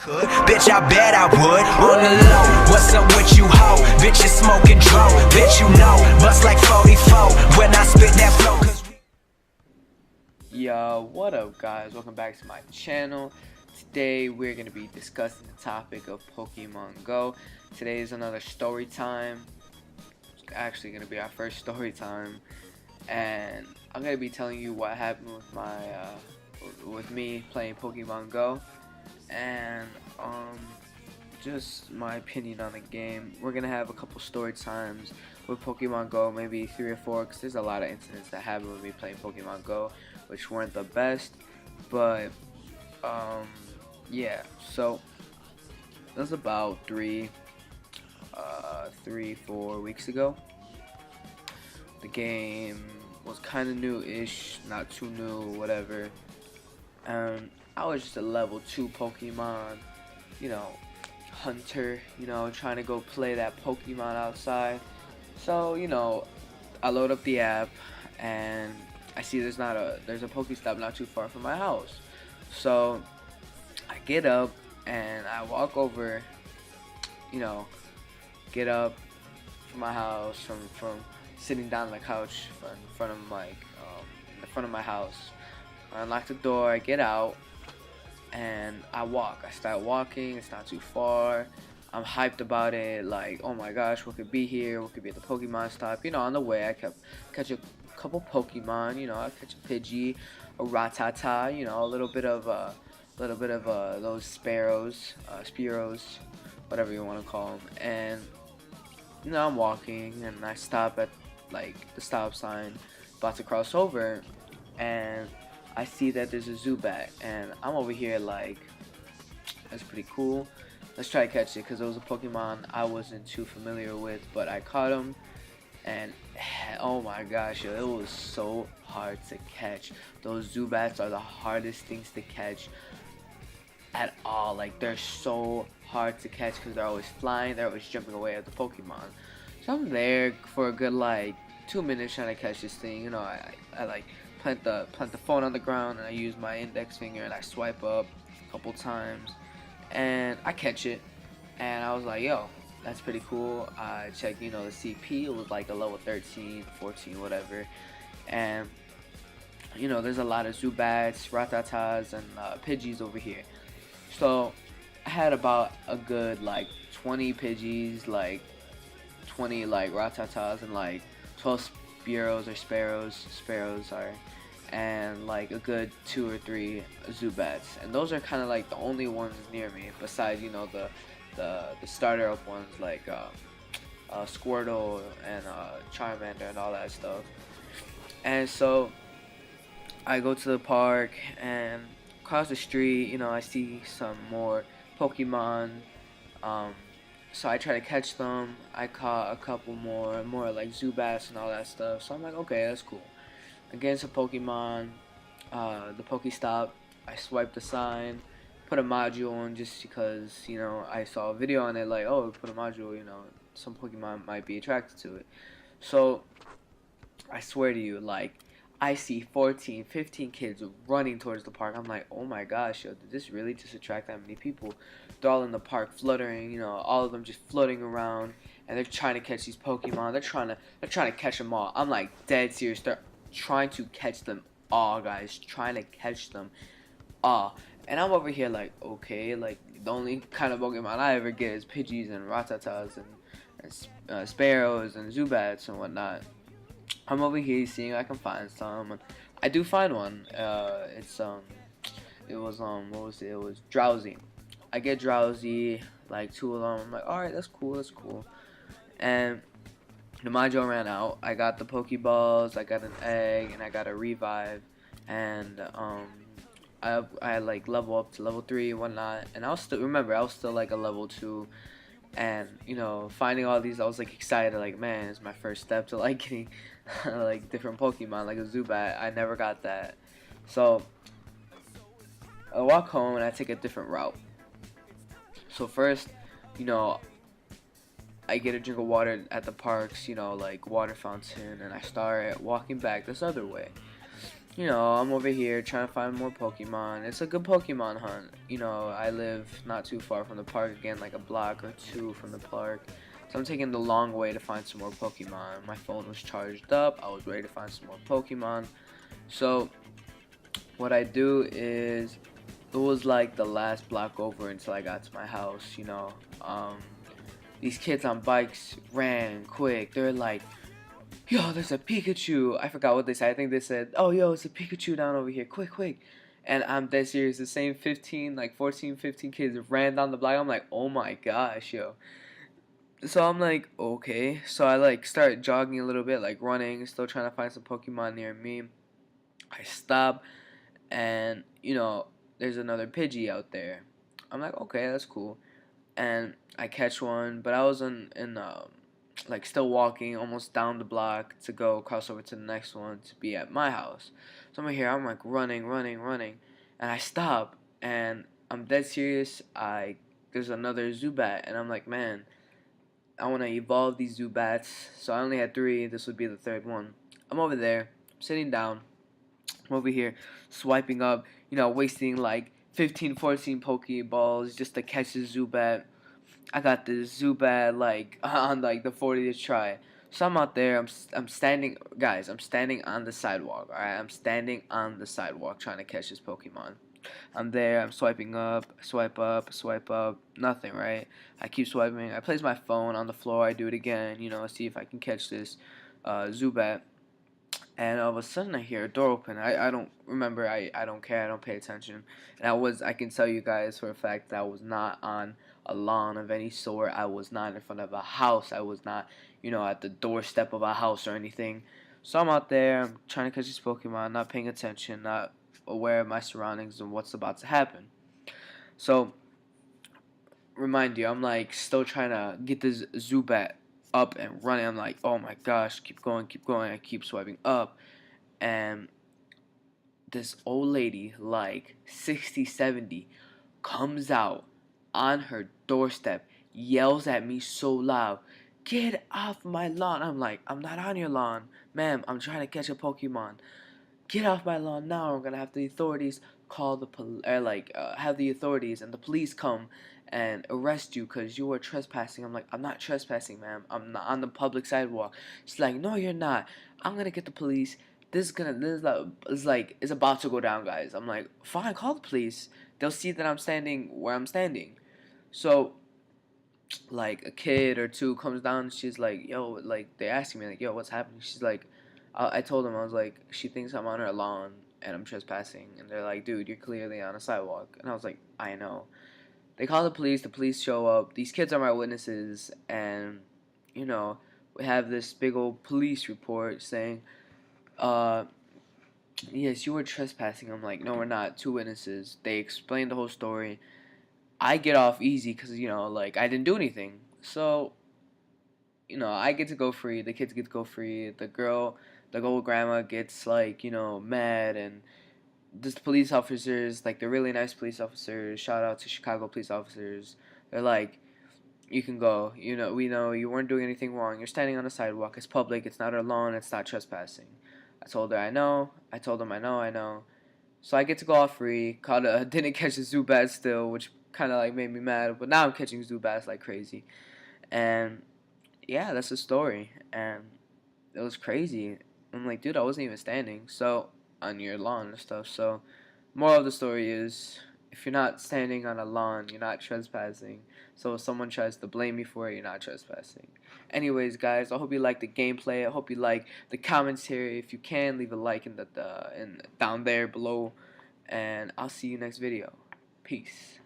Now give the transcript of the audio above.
could. Bitch, I bet I would. On the low, what's up with you, ho? Bitch, you smoking dro. Bitch, you know, bust like 44 when I spit that flow. Yo, what up guys? Welcome back to my channel. Today we're going to be discussing the topic of Pokemon Go. Today is another story time. It's actually going to be our first story time. And I'm going to be telling you what happened with my with me playing Pokemon Go. And just my opinion on the game. We're going to have a couple story times with Pokemon Go, maybe 3 or 4, because there's a lot of incidents that happened with me playing Pokemon Go, which weren't the best, but yeah, so that was about 3-4 weeks ago. The game was kind of new-ish, not too new, whatever, and I was just a level 2 Pokemon, you know, hunter, you know, trying to go play that Pokemon outside. So, you know, I load up the app and I see there's a Pokestop not too far from my house. So I get up and I walk over, you know, get up from my house, from sitting down on the couch in front of my house. I unlock the door, I get out, and I walk. I start walking. It's not too far. I'm hyped about it, like, oh my gosh, what could be here? What could be at the Pokemon stop? You know, on the way, I kept catch a couple Pokemon. You know, I catch a Pidgey, a Rattata. You know, a little bit of those Spearows, whatever you want to call them. And you know, I'm walking, and I stop at like the stop sign, about to cross over, and I see that there's a Zubat, and I'm over here like, that's pretty cool. Let's try to catch it, because it was a Pokemon I wasn't too familiar with, but I caught him, and oh my gosh, yo, it was so hard to catch. Those Zubats are the hardest things to catch at all. Like, they're so hard to catch because they're always flying, they're always jumping away at the Pokemon. So I'm there for a good like 2 minutes trying to catch this thing. You know, I like plant the phone on the ground, and I use my index finger and I swipe up a couple times, and I catch it, and I was like, yo, that's pretty cool. I checked, you know, the CP, it was like a level 13, 14, whatever, and you know, there's a lot of Zubats, Rattatas, and Pidgeys over here. So I had about a good like 20 Pidgeys, like 20 like Rattatas, and like 12 Spearows, sorry, and like a good 2 or 3 Zubats, and those are kind of like the only ones near me, besides, you know, the starter up ones like Squirtle and Charmander and all that stuff. And so I go to the park, and across the street, you know, I see some more Pokemon. So I try to catch them. I caught a couple more like Zubats and all that stuff. So I'm like, okay, that's cool. Against a Pokemon, the Pokestop, I swiped the sign, put a module in just because, you know, I saw a video on it like, oh, put a module, you know, some Pokemon might be attracted to it. So I swear to you, like, I see 14, 15 kids running towards the park. I'm like, oh my gosh, yo, did this really just attract that many people? They're all in the park fluttering, you know, all of them just floating around, and they're trying to catch these Pokemon. They're trying to catch them all. I'm like, dead serious. They're trying to catch them all, guys. Trying to catch them all. And I'm over here like, okay, like, the only kind of Pokemon I ever get is Pidgeys and Rattatas and Spearows and Zubats and whatnot. I'm over here seeing if I can find some. I do find one. It was Drowsy. I get Drowsy, like 2 of them. I'm like, alright, that's cool. And the module ran out. I got the Pokeballs, I got an egg, and I got a revive. And I like level up to level 3 and whatnot. And I was still like a level 2. And, you know, finding all these, I was like excited, like, man, it's my first step to like getting like different Pokemon, like a Zubat. I never got that. So I walk home and I take a different route. So first, you know, I get a drink of water at the parks, you know, like water fountain, and I start walking back this other way. you know, I'm over here trying to find more Pokemon. It's a good Pokemon hunt. You know, I live not too far from the park, again, like a block or two from the park. So I'm taking the long way to find some more Pokemon. My phone was charged up. I was ready to find some more Pokemon. So what I do is, it was like the last block over until I got to my house, you know. These kids on bikes ran quick. They're like, yo, there's a Pikachu. I forgot what they said. I think they said, oh, yo, it's a Pikachu down over here. Quick, quick. And I'm dead serious. The same 15, like 14, 15 kids ran down the block. I'm like, oh my gosh, yo. So I'm like, okay. So I like start jogging a little bit, like running, still trying to find some Pokemon near me. I stop, and you know, there's another Pidgey out there. I'm like, okay, that's cool. And I catch one, but I was in like still walking almost down the block to go cross over to the next one to be at my house. So I'm here, I'm like running, running, running, and I stop, and I'm dead serious. There's another Zubat, and I'm like, man, I want to evolve these Zubats. So I only had 3. This would be the 3rd one. I'm over there, sitting down. I'm over here swiping up, you know, wasting like 15, 14 Pokeballs just to catch the Zubat. I got the Zubat like on like the 40th try. So I'm out there. I'm standing, guys. I'm standing on the sidewalk. All right, I'm standing on the sidewalk trying to catch this Pokemon. I'm there. I'm swiping up, swipe up, swipe up. Nothing, right? I keep swiping. I place my phone on the floor. I do it again. You know, see if I can catch this Zubat. And all of a sudden I hear a door open. I don't remember. I don't care. I don't pay attention. And I can tell you guys for a fact that I was not on a lawn of any sort. I was not in front of a house. I was not, you know, at the doorstep of a house or anything. So I'm out there. I'm trying to catch this Pokemon, not paying attention, not aware of my surroundings and what's about to happen. So, remind you, I'm like still trying to get this Zubat up and running. I'm like, oh my gosh, keep going, keep going. I keep swiping up, and this old lady, like 60, 70, comes out on her doorstep, yells at me so loud, get off my lawn. I'm like, I'm not on your lawn, ma'am. I'm trying to catch a Pokemon. Get off my lawn now. I'm gonna have the authorities call the have the authorities and the police come and arrest you because you were trespassing. I'm like, I'm not trespassing, ma'am. I'm not on the public sidewalk. She's like, no, you're not. I'm gonna get the police. It's about to go down, guys. I'm like, fine, call the police. They'll see that I'm standing where I'm standing. So, like, a kid or two comes down. She's like, yo, like, they're asking me, like, yo, what's happening? She's like, I told them, I was like, she thinks I'm on her lawn and I'm trespassing. And they're like, dude, you're clearly on a sidewalk. And I was like, I know. They call the police show up. These kids are my witnesses. And, you know, we have this big old police report saying, yes, you were trespassing. I'm like, no, we're not. 2 witnesses. They explain the whole story. I get off easy because, you know, like, I didn't do anything. So, you know, I get to go free. The kids get to go free. The old grandma gets, like, you know, mad. And this police officers, like, they're really nice police officers. Shout out to Chicago police officers. They're like, you can go. You know, we know you weren't doing anything wrong. You're standing on the sidewalk. It's public. It's not our lawn. It's not trespassing. I told her I know. I told them I know. So I get to go off free. Didn't catch a Zubat still, which kind of like made me mad. But now I'm catching Zubats like crazy. And yeah, that's the story. And it was crazy. I'm like, dude, I wasn't even standing. So on your lawn and stuff. So moral of the story is, if you're not standing on a lawn, you're not trespassing. So if someone tries to blame you for it, you're not trespassing. Anyways, guys, I hope you like the gameplay. I hope you like the commentary. If you can, leave a like in down there below. And I'll see you next video. Peace.